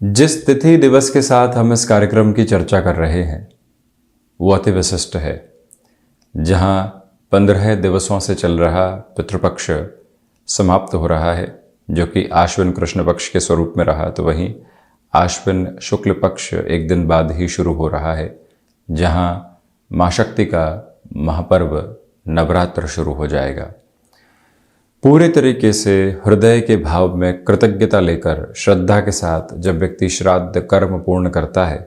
जिस तिथि दिवस के साथ हम इस कार्यक्रम की चर्चा कर रहे हैं वो अति विशिष्ट है। जहाँ 15 दिवसों से चल रहा पितृपक्ष समाप्त हो रहा है, जो कि आश्विन कृष्ण पक्ष के स्वरूप में रहा, तो वहीं आश्विन शुक्ल पक्ष एक दिन बाद ही शुरू हो रहा है, जहाँ माँ शक्ति का महापर्व नवरात्र शुरू हो जाएगा। पूरे तरीके से हृदय के भाव में कृतज्ञता लेकर श्रद्धा के साथ जब व्यक्ति श्राद्ध कर्म पूर्ण करता है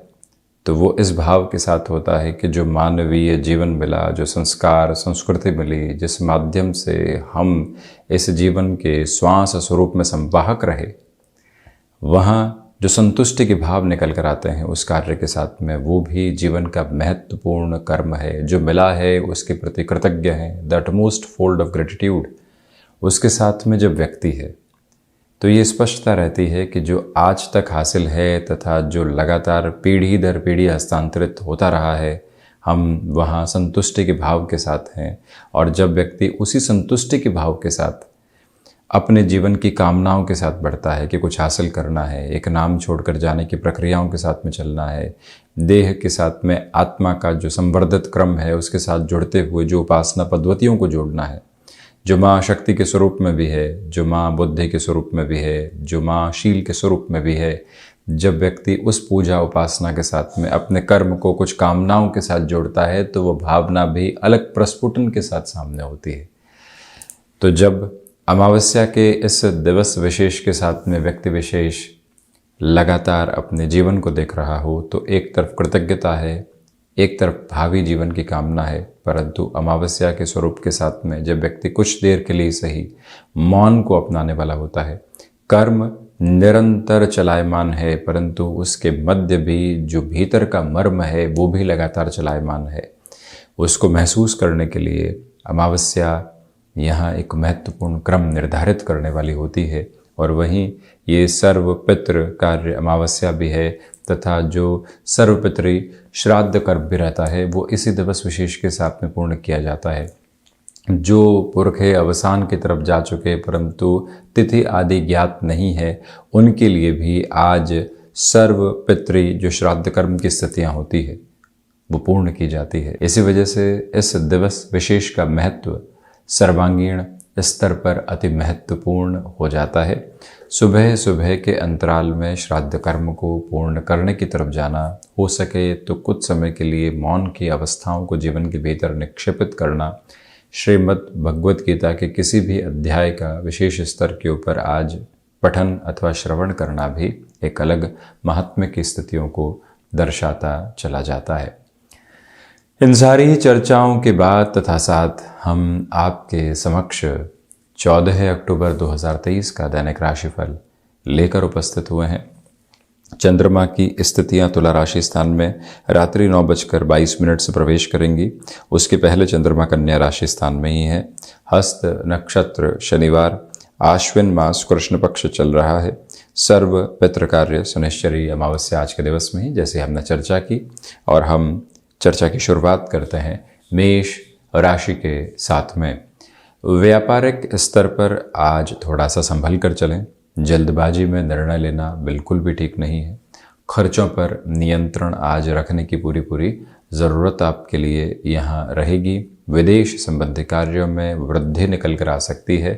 तो वो इस भाव के साथ होता है कि जो मानवीय जीवन मिला, जो संस्कार संस्कृति मिली, जिस माध्यम से हम इस जीवन के श्वास स्वरूप में संवाहक रहे, वहाँ जो संतुष्टि के भाव निकल कर आते हैं उस कार्य के साथ में, वो भी जीवन का महत्वपूर्ण कर्म है। जो मिला है उसके प्रति कृतज्ञ हैं, that most fold of gratitude उसके साथ में जब व्यक्ति है तो ये स्पष्टता रहती है कि जो आज तक हासिल है तथा जो लगातार पीढ़ी दर पीढ़ी हस्तांतरित होता रहा है, हम वहाँ संतुष्टि के भाव के साथ हैं। और जब व्यक्ति उसी संतुष्टि के भाव के साथ अपने जीवन की कामनाओं के साथ बढ़ता है कि कुछ हासिल करना है, एक नाम छोड़कर जाने की प्रक्रियाओं के साथ में चलना है, देह के साथ में आत्मा का जो संवर्धित क्रम है उसके साथ जुड़ते हुए जो उपासना पद्धतियों को जोड़ना है, जो माँ शक्ति के स्वरूप में भी है, जो माँ बुद्धि के स्वरूप में भी है, जो माँ शील के स्वरूप में भी है, जब व्यक्ति उस पूजा उपासना के साथ में अपने कर्म को कुछ कामनाओं के साथ जोड़ता है तो वो भावना भी अलग प्रस्फुटन के साथ सामने होती है। तो जब अमावस्या के इस दिवस विशेष के साथ में व्यक्ति विशेष लगातार अपने जीवन को देख रहा हो तो एक तरफ कृतज्ञता है, एक तरफ भावी जीवन की कामना है, परंतु अमावस्या के स्वरूप के साथ में जब व्यक्ति कुछ देर के लिए सही मौन को अपनाने वाला होता है, कर्म निरंतर चलायमान है परंतु उसके मध्य भी जो भीतर का मर्म है वो भी लगातार चलायमान है, उसको महसूस करने के लिए अमावस्या यहाँ एक महत्वपूर्ण क्रम निर्धारित करने वाली होती है। और वहीं ये सर्वपितृ कार्य अमावस्या भी है तथा जो सर्वपितृ श्राद्ध कर्म भी रहता है वो इसी दिवस विशेष के साथ में पूर्ण किया जाता है। जो पुरखे अवसान की तरफ जा चुके परंतु तिथि आदि ज्ञात नहीं है, उनके लिए भी आज सर्वपितृ जो श्राद्ध कर्म की स्थितियाँ होती है वो पूर्ण की जाती है। इसी वजह से इस दिवस विशेष का महत्व सर्वांगीण स्तर पर अति महत्वपूर्ण हो जाता है। सुबह सुबह के अंतराल में श्राद्ध कर्म को पूर्ण करने की तरफ जाना, हो सके तो कुछ समय के लिए मौन की अवस्थाओं को जीवन के भीतर निक्षेपित करना, श्रीमद् भगवत गीता के किसी भी अध्याय का विशेष स्तर के ऊपर आज पठन अथवा श्रवण करना भी एक अलग महात्म्य की स्थितियों को दर्शाता चला जाता है। इन सारी चर्चाओं के बाद तथा साथ हम आपके समक्ष 14 अक्टूबर 2023 का दैनिक राशिफल लेकर उपस्थित हुए हैं। चंद्रमा की स्थितियां तुला राशि स्थान में रात्रि 9:22 से प्रवेश करेंगी। उसके पहले चंद्रमा कन्या राशि स्थान में ही है। हस्त नक्षत्र शनिवार, आश्विन मास कृष्ण पक्ष चल रहा है। सर्व पितृ कार्य सुनिश्चरी अमावस्या आज के दिवस में ही जैसे हमने चर्चा की। और हम चर्चा की शुरुआत करते हैं मेष राशि के साथ में। व्यापारिक स्तर पर आज थोड़ा सा संभल कर चलें, जल्दबाजी में निर्णय लेना बिल्कुल भी ठीक नहीं है। खर्चों पर नियंत्रण आज रखने की पूरी ज़रूरत आपके लिए यहाँ रहेगी। विदेश संबंधी कार्यों में वृद्धि निकल कर आ सकती है,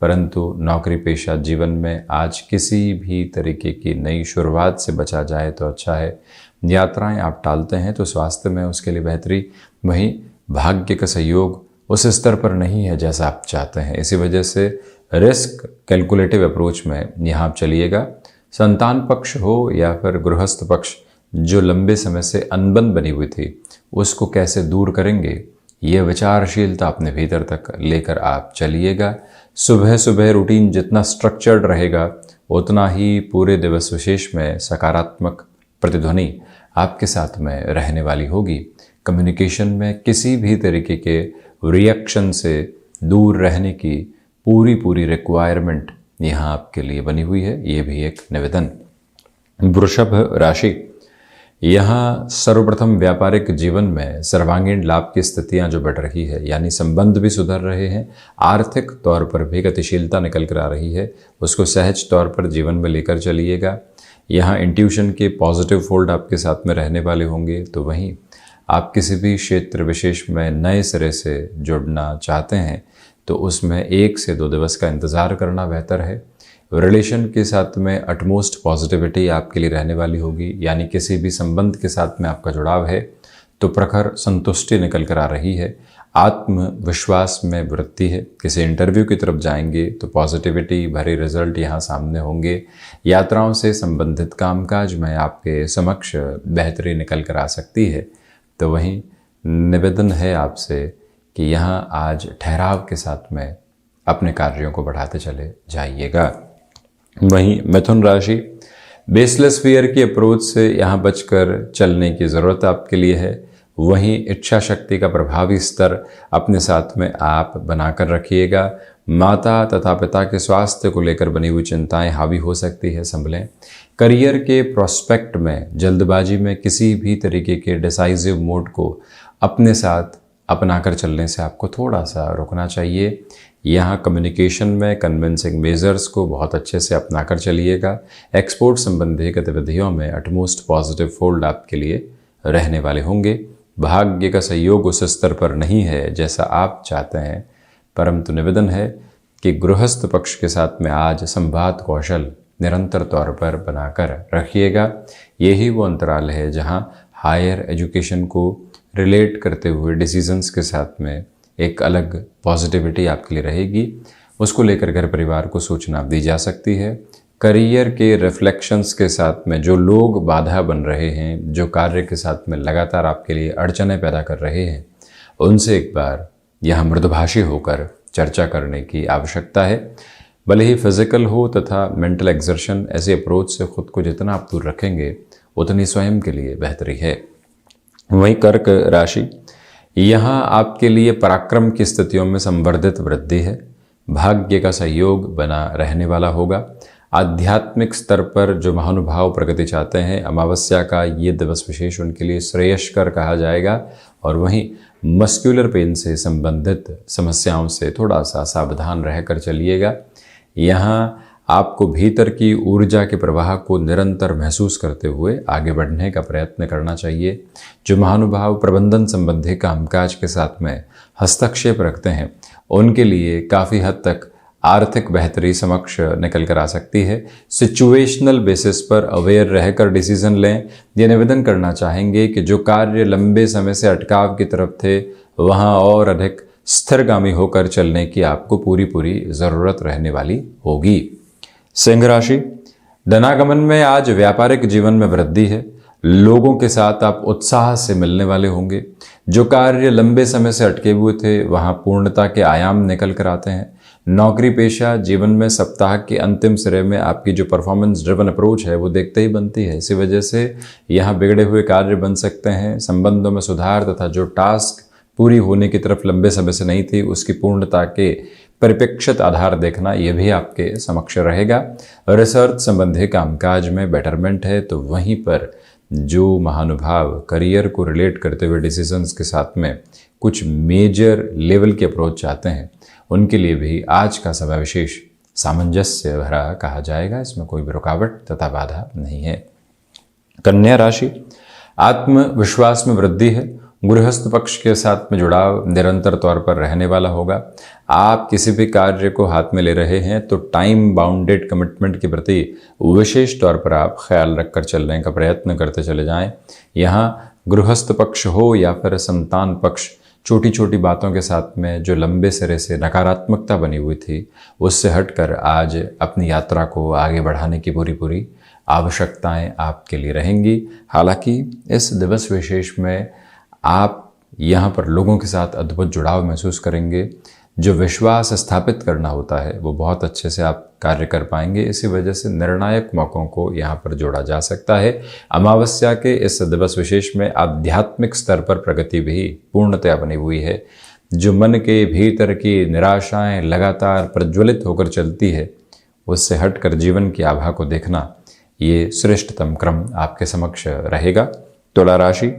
परंतु नौकरी पेशा जीवन में आज किसी भी तरीके की नई शुरुआत से बचा जाए तो अच्छा है। यात्राएं आप टालते हैं तो स्वास्थ्य में उसके लिए बेहतरी, वहीं भाग्य का सहयोग उस स्तर पर नहीं है जैसा आप चाहते हैं। इसी वजह से रिस्क कैलकुलेटिव अप्रोच में यहाँ आप चलिएगा। संतान पक्ष हो या फिर गृहस्थ पक्ष, जो लंबे समय से अनबन बनी हुई थी उसको कैसे दूर करेंगे, ये विचारशीलता अपने भीतर तक लेकर आप चलिएगा। सुबह सुबह रूटीन जितना स्ट्रक्चर्ड रहेगा उतना ही पूरे दिवस विशेष में सकारात्मक प्रतिध्वनि आपके साथ में रहने वाली होगी। कम्युनिकेशन में किसी भी तरीके के रिएक्शन से दूर रहने की पूरी रिक्वायरमेंट यहाँ आपके लिए बनी हुई है, ये भी एक निवेदन। वृषभ राशि, यहाँ सर्वप्रथम व्यापारिक जीवन में सर्वांगीण लाभ की स्थितियां जो बढ़ रही है, यानी संबंध भी सुधर रहे हैं, आर्थिक तौर पर भी गतिशीलता निकल कर आ रही है, उसको सहज तौर पर जीवन में लेकर चलिएगा। यहाँ इंट्यूशन के पॉजिटिव फोल्ड आपके साथ में रहने वाले होंगे। तो वहीं आप किसी भी क्षेत्र विशेष में नए सिरे से जुड़ना चाहते हैं तो उसमें 1 से 2 दिवस का इंतज़ार करना बेहतर है। रिलेशन के साथ में अटमोस्ट पॉजिटिविटी आपके लिए रहने वाली होगी, यानी किसी भी संबंध के साथ में आपका जुड़ाव है तो प्रखर संतुष्टि निकल कर आ रही है। आत्मविश्वास में वृद्धि है। किसी इंटरव्यू की तरफ जाएंगे तो पॉजिटिविटी भरे रिजल्ट यहाँ सामने होंगे। यात्राओं से संबंधित कामकाज में आपके समक्ष बेहतरी निकल कर आ सकती है। तो वहीं निवेदन है आपसे कि यहाँ आज ठहराव के साथ में अपने कार्यों को बढ़ाते चले जाइएगा। वहीं मिथुन राशि, बेसलेस फियर की अप्रोच से यहाँ बचकर चलने की ज़रूरत आपके लिए है। वहीं इच्छा शक्ति का प्रभावी स्तर अपने साथ में आप बनाकर रखिएगा। माता तथा पिता के स्वास्थ्य को लेकर बनी हुई चिंताएं हावी हो सकती है, संभलें। करियर के प्रोस्पेक्ट में जल्दबाजी में किसी भी तरीके के डिसाइसिव मोड को अपने साथ अपनाकर चलने से आपको थोड़ा सा रुकना चाहिए। यहाँ कम्युनिकेशन में कन्विंसिंग मेजर्स को बहुत अच्छे से अपनाकर चलिएगा। एक्सपोर्ट संबंधी गतिविधियों में अटमोस्ट पॉजिटिव फोल्ड आपके लिए रहने वाले होंगे। भाग्य का सहयोग उस स्तर पर नहीं है जैसा आप चाहते हैं, परंतु निवेदन है कि गृहस्थ पक्ष के साथ में आज संवाद कौशल निरंतर तौर पर बनाकर रखिएगा। यही वो अंतराल है जहाँ हायर एजुकेशन को रिलेट करते हुए डिसीजंस के साथ में एक अलग पॉजिटिविटी आपके लिए रहेगी। उसको लेकर घर परिवार को सूचना दी जा सकती है। करियर के रिफ्लेक्शंस के साथ में जो लोग बाधा बन रहे हैं, जो कार्य के साथ में लगातार आपके लिए अड़चनें पैदा कर रहे हैं, उनसे एक बार यहाँ मृदुभाषी होकर चर्चा करने की आवश्यकता है। भले ही फिजिकल हो तथा मेंटल एक्सर्शन, ऐसे अप्रोच से खुद को जितना आप दूर रखेंगे उतनी स्वयं के लिए बेहतरी है। वहीं कर्क राशि, यहाँ आपके लिए पराक्रम की स्थितियों में संवर्धित वृद्धि है। भाग्य का सहयोग बना रहने वाला होगा। आध्यात्मिक स्तर पर जो महानुभाव प्रगति चाहते हैं, अमावस्या का ये दिवस विशेष उनके लिए श्रेयस्कर कहा जाएगा। और वहीं मस्क्यूलर पेन से संबंधित समस्याओं से थोड़ा सा सावधान रहकर चलिएगा। यहाँ आपको भीतर की ऊर्जा के प्रवाह को निरंतर महसूस करते हुए आगे बढ़ने का प्रयत्न करना चाहिए। जो महानुभाव प्रबंधन संबंधी कामकाज के साथ में हस्तक्षेप रखते हैं, उनके लिए काफ़ी हद तक आर्थिक बेहतरी समक्ष निकल कर आ सकती है। सिचुएशनल बेसिस पर अवेयर रहकर डिसीजन लें। ये निवेदन करना चाहेंगे कि जो कार्य लंबे समय से अटकाव की तरफ थे, वहाँ और अधिक स्थिरगामी होकर चलने की आपको पूरी ज़रूरत रहने वाली होगी। सिंह राशि, धनागमन में आज व्यापारिक जीवन में वृद्धि है। लोगों के साथ आप उत्साह से मिलने वाले होंगे। जो कार्य लंबे समय से अटके हुए थे, वहाँ पूर्णता के आयाम निकल कर आते हैं। नौकरी पेशा जीवन में सप्ताह के अंतिम सिरे में आपकी जो परफॉर्मेंस ड्रिवन अप्रोच है वो देखते ही बनती है। इसी वजह से यहाँ बिगड़े हुए कार्य बन सकते हैं। संबंधों में सुधार तथा जो टास्क पूरी होने की तरफ लंबे समय से नहीं थी, उसकी पूर्णता के परिप्रेक्षित आधार देखना ये भी आपके समक्ष रहेगा। रिसर्च संबंधी कामकाज में बेटरमेंट है। तो वहीं पर जो महानुभाव करियर को रिलेट करते हुए डिसीजंस के साथ में कुछ मेजर लेवल की अप्रोच चाहते हैं, उनके लिए भी आज का समय विशेष सामंजस्य भरा कहा जाएगा। इसमें कोई भी रुकावट तथा बाधा नहीं है। कन्या राशि, आत्मविश्वास में वृद्धि है। गृहस्थ पक्ष के साथ में जुड़ाव निरंतर तौर पर रहने वाला होगा। आप किसी भी कार्य को हाथ में ले रहे हैं तो टाइम बाउंडेड कमिटमेंट के प्रति विशेष तौर पर आप ख्याल रखकर चलने का प्रयत्न करते चले जाएं। यहाँ गृहस्थ पक्ष हो या फिर संतान पक्ष, छोटी छोटी बातों के साथ में जो लंबे सिरे से नकारात्मकता बनी हुई थी, उससे हटकर आज अपनी यात्रा को आगे बढ़ाने की पूरी आवश्यकताएं आपके लिए रहेंगी। हालांकि इस दिवस विशेष में आप यहाँ पर लोगों के साथ अद्भुत जुड़ाव महसूस करेंगे। जो विश्वास स्थापित करना होता है वो बहुत अच्छे से आप कार्य कर पाएंगे। इसी वजह से निर्णायक मौक़ों को यहाँ पर जोड़ा जा सकता है। अमावस्या के इस दिवस विशेष में आध्यात्मिक स्तर पर प्रगति भी पूर्णतया बनी हुई है। जो मन के भीतर की निराशाएं लगातार प्रज्वलित होकर चलती है, उससे हटकर जीवन की आभा को देखना, ये श्रेष्ठतम क्रम आपके समक्ष रहेगा। तुला राशि,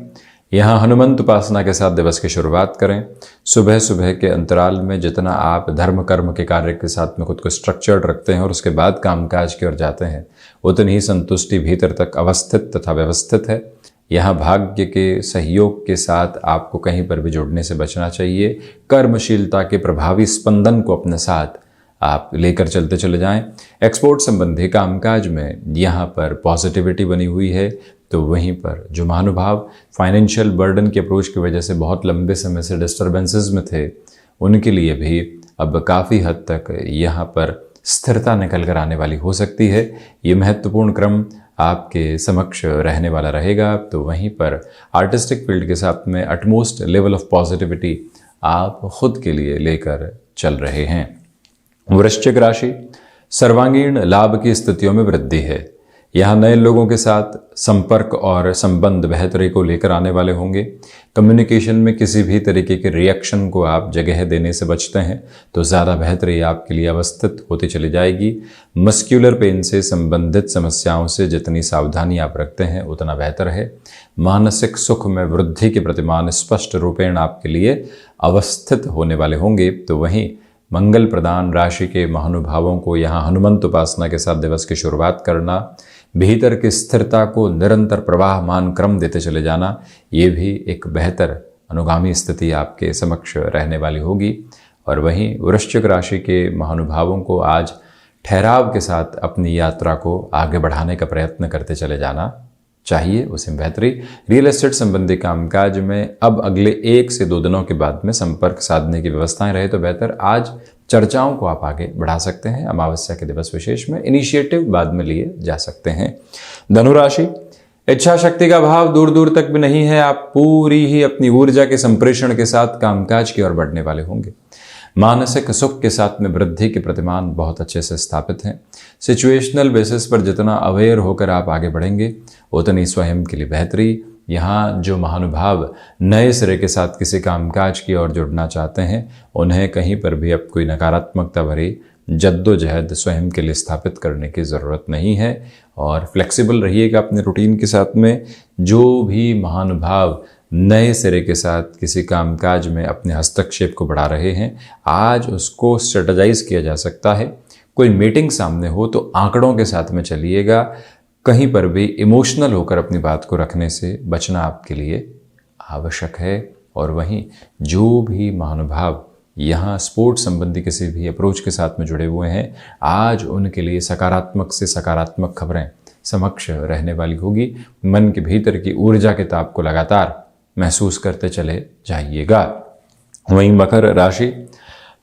यहाँ हनुमंत उपासना के साथ दिवस की शुरुआत करें। सुबह सुबह के अंतराल में जितना आप धर्म कर्म के कार्य के साथ में खुद को स्ट्रक्चर्ड रखते हैं और उसके बाद कामकाज की ओर जाते हैं, उतनी ही संतुष्टि भीतर तक अवस्थित तथा व्यवस्थित है। यहाँ भाग्य के सहयोग के साथ आपको कहीं पर भी जुड़ने से बचना चाहिए। कर्मशीलता के प्रभावी स्पंदन को अपने साथ आप लेकर चलते चले जाएं। एक्सपोर्ट संबंधी कामकाज में यहाँ पर पॉजिटिविटी बनी हुई है, तो वहीं पर जो महानुभाव फाइनेंशियल बर्डन की अप्रोच की वजह से बहुत लंबे समय से डिस्टर्बेंसेस में थे, उनके लिए भी अब काफ़ी हद तक यहाँ पर स्थिरता निकल कर आने वाली हो सकती है। ये महत्वपूर्ण क्रम आपके समक्ष रहने वाला रहेगा। तो वहीं पर आर्टिस्टिक फील्ड के साथ में अटमोस्ट लेवल ऑफ पॉजिटिविटी आप खुद के लिए लेकर चल रहे हैं। वृश्चिक राशि, सर्वांगीण लाभ की स्थितियों में वृद्धि है। यहाँ नए लोगों के साथ संपर्क और संबंध बेहतरी को लेकर आने वाले होंगे। कम्युनिकेशन में किसी भी तरीके के रिएक्शन को आप जगह देने से बचते हैं तो ज़्यादा बेहतरी आपके लिए अवस्थित होती चली जाएगी। मस्क्यूलर पेन से संबंधित समस्याओं से जितनी सावधानी आप रखते हैं उतना बेहतर है। मानसिक सुख में वृद्धि के प्रतिमान स्पष्ट रूपेण आपके लिए अवस्थित होने वाले होंगे। तो वहीं मंगल प्रदान राशि के महानुभावों को यहाँ हनुमंत उपासना के साथ दिवस की शुरुआत करना, भीतर की स्थिरता को निरंतर प्रवाहमान क्रम देते चले जाना, ये भी एक बेहतर अनुगामी स्थिति आपके समक्ष रहने वाली होगी। और वहीं वृश्चिक राशि के महानुभावों को आज ठहराव के साथ अपनी यात्रा को आगे बढ़ाने का प्रयत्न करते चले जाना चाहिए, उसे बेहतरी। रियल एस्टेट संबंधी कामकाज में अब अगले 1 से 2 दिनों के बाद में संपर्क साधने की व्यवस्थाएं रहे तो बेहतर। आज चर्चाओं को आप आगे बढ़ा सकते हैं। अमावस्या के दिवस विशेष में इनिशिएटिव बाद में लिए जा सकते हैं। धनुराशि, इच्छा शक्ति का भाव दूर दूर तक भी नहीं है। आप पूरी ही अपनी ऊर्जा के संप्रेषण के साथ कामकाज की ओर बढ़ने वाले होंगे। मानसिक सुख के साथ में वृद्धि के प्रतिमान बहुत अच्छे से स्थापित हैं। सिचुएशनल बेसिस पर जितना अवेयर होकर आप आगे बढ़ेंगे उतनी स्वयं के लिए बेहतरी। यहाँ जो महानुभाव नए सिरे के साथ किसी कामकाज की ओर जुड़ना चाहते हैं, उन्हें कहीं पर भी अब कोई नकारात्मकता भरी जद्दोजहद स्वयं के लिए स्थापित करने की ज़रूरत नहीं है। और फ्लेक्सिबल रहिएगा अपने रूटीन के साथ में। जो भी महानुभाव नए सिरे के साथ किसी कामकाज में अपने हस्तक्षेप को बढ़ा रहे हैं, आज उसको स्ट्रेटजाइज किया जा सकता है। कोई मीटिंग सामने हो तो आंकड़ों के साथ में चलिएगा। कहीं पर भी इमोशनल होकर अपनी बात को रखने से बचना आपके लिए आवश्यक है। और वहीं जो भी महानुभाव यहाँ स्पोर्ट्स संबंधी किसी भी अप्रोच के साथ में जुड़े हुए हैं, आज उनके लिए सकारात्मक से सकारात्मक खबरें समक्ष रहने वाली होगी। मन के भीतर की ऊर्जा के ताप को लगातार महसूस करते चले जाइएगा। वहीं मकर राशि,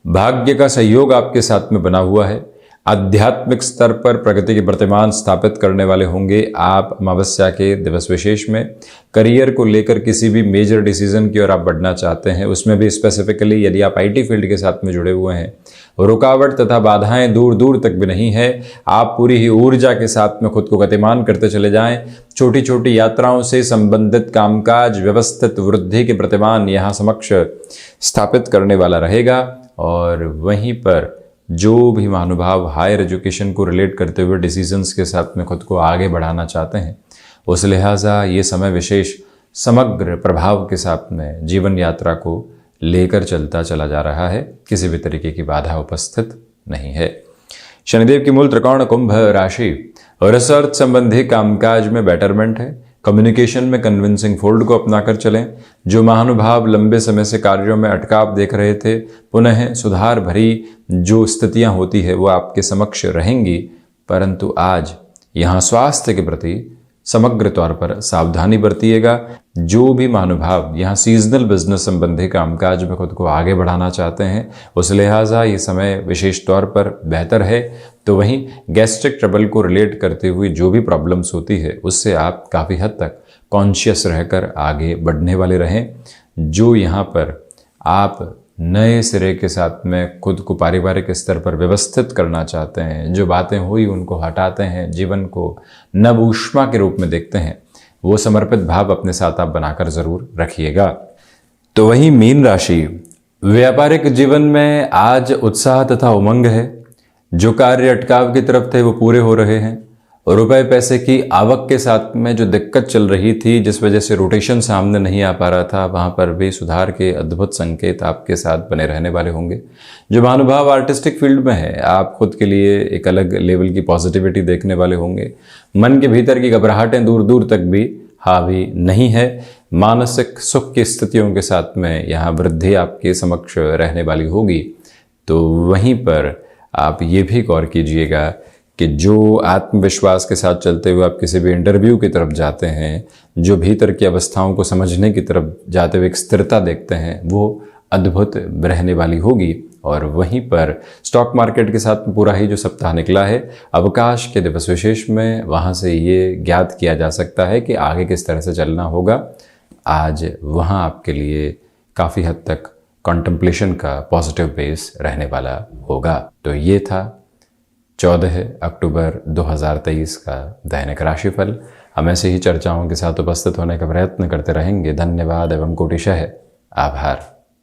भाग्य का सहयोग आपके साथ में बना हुआ है। आध्यात्मिक स्तर पर प्रगति के प्रतिमान स्थापित करने वाले होंगे आप अमावस्या के दिवस विशेष में। करियर को लेकर किसी भी मेजर डिसीजन की ओर आप बढ़ना चाहते हैं, उसमें भी स्पेसिफिकली यदि आप आईटी फील्ड के साथ में जुड़े हुए हैं, रुकावट तथा बाधाएं दूर दूर तक भी नहीं है। आप पूरी ही ऊर्जा के साथ में खुद को गतिमान करते चले जाएं। छोटी छोटी यात्राओं से संबंधित कामकाज व्यवस्थित वृद्धि के प्रतिमान यहाँ समक्ष स्थापित करने वाला रहेगा। और वहीं पर जो भी महानुभाव हायर एजुकेशन को रिलेट करते हुए डिसीजंस के साथ में खुद को आगे बढ़ाना चाहते हैं, उस लिहाजा ये समय विशेष समग्र प्रभाव के साथ में जीवन यात्रा को लेकर चलता चला जा रहा है। किसी भी तरीके की बाधा उपस्थित नहीं है। शनिदेव की मूल त्रिकोण कुंभ राशि, रिसर्च संबंधी कामकाज में बेटरमेंट है। कम्युनिकेशन में कन्विंसिंग फोल्ड को अपनाकर चलें। जो महानुभाव लंबे समय से कार्यों में अटकाव देख रहे थे, पुनः सुधार भरी जो स्थितियां होती है वो आपके समक्ष रहेंगी। परंतु आज यहाँ स्वास्थ्य के प्रति समग्र तौर पर सावधानी बरतिएगा। जो भी महानुभाव यहाँ सीजनल बिजनेस संबंधी कामकाज में खुद को आगे बढ़ाना चाहते हैं, उस लिहाजा ये समय विशेष तौर पर बेहतर है। तो वहीं गैस्ट्रिक ट्रबल को रिलेट करते हुए जो भी प्रॉब्लम्स होती है, उससे आप काफ़ी हद तक कॉन्शियस रहकर आगे बढ़ने वाले रहें। जो यहाँ पर आप नए सिरे के साथ में खुद को पारिवारिक स्तर पर व्यवस्थित करना चाहते हैं, जो बातें हुई उनको हटाते हैं, जीवन को नव ऊष्मा के रूप में देखते हैं, वो समर्पित भाव अपने साथ आप बनाकर जरूर रखिएगा। तो वहीं मीन राशि, व्यापारिक जीवन में आज उत्साह तथा उमंग है। जो कार्य अटकाव की तरफ थे वो पूरे हो रहे हैं। रुपए पैसे की आवक के साथ में जो दिक्कत चल रही थी, जिस वजह से रोटेशन सामने नहीं आ पा रहा था, वहाँ पर भी सुधार के अद्भुत संकेत आपके साथ बने रहने वाले होंगे। जो महानुभाव आर्टिस्टिक फील्ड में है, आप खुद के लिए एक अलग लेवल की पॉजिटिविटी देखने वाले होंगे। मन के भीतर की घबराहटें दूर दूर तक भी हावी नहीं है। मानसिक सुख की स्थितियों के साथ में यहाँ वृद्धि आपके समक्ष रहने वाली होगी। तो वहीं पर आप ये भी गौर कीजिएगा कि जो आत्मविश्वास के साथ चलते हुए आप किसी भी इंटरव्यू की तरफ जाते हैं, जो भीतर की अवस्थाओं को समझने की तरफ जाते हुए एक स्थिरता देखते हैं, वो अद्भुत रहने वाली होगी। और वहीं पर स्टॉक मार्केट के साथ पूरा ही जो सप्ताह निकला है अवकाश के दिवस विशेष में, वहाँ से ये ज्ञात किया जा सकता है कि आगे किस तरह से चलना होगा। आज वहाँ आपके लिए काफ़ी हद तक कॉन्टेम्पलेशन का पॉजिटिव बेस रहने वाला होगा। तो ये था 14 अक्टूबर 2023 का दैनिक राशिफल। हम ऐसे ही चर्चाओं के साथ उपस्थित होने का प्रयत्न करते रहेंगे। धन्यवाद एवं कोटिशः आभार।